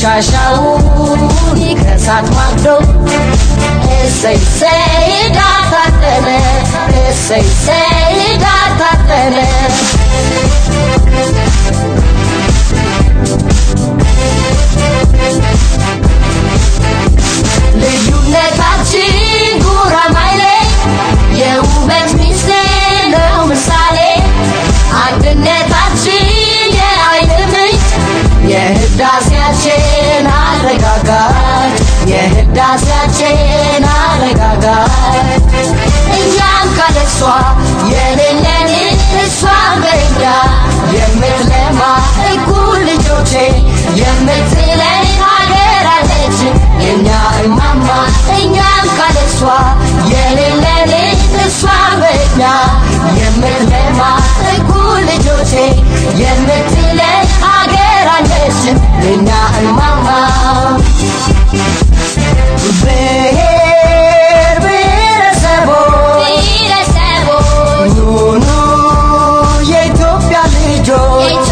ቆሻሻውን ከእሳት ማግዶ እሰይ እሰይ ዳር ታጠነ እሰይ እሰይ ዳር ታጠነ ልዩነታችን ጉራማይሌ የውበት ሚስጥር ነው ምሳሌ አንድነታችን የኃይል ምንጭ የህዳሴያችን አረጋጋት የህዳሴያችን አረጋጋት እኛም ካለሷ የሌለን እሷን በእኛ የምትለማ እኩል ልጆቼ የምትለኝ ሀገር አለችን የኛ እማማ እኛም ካለሷ የሌለን እሷን በእኛ የምትለማ እኩል ልጆቼ የምትለኝ ሀገር አለችን የኛ እማማ ብሔር ብሔረሰቦች ኑ ኑ የኢትዮጵያ ልጆች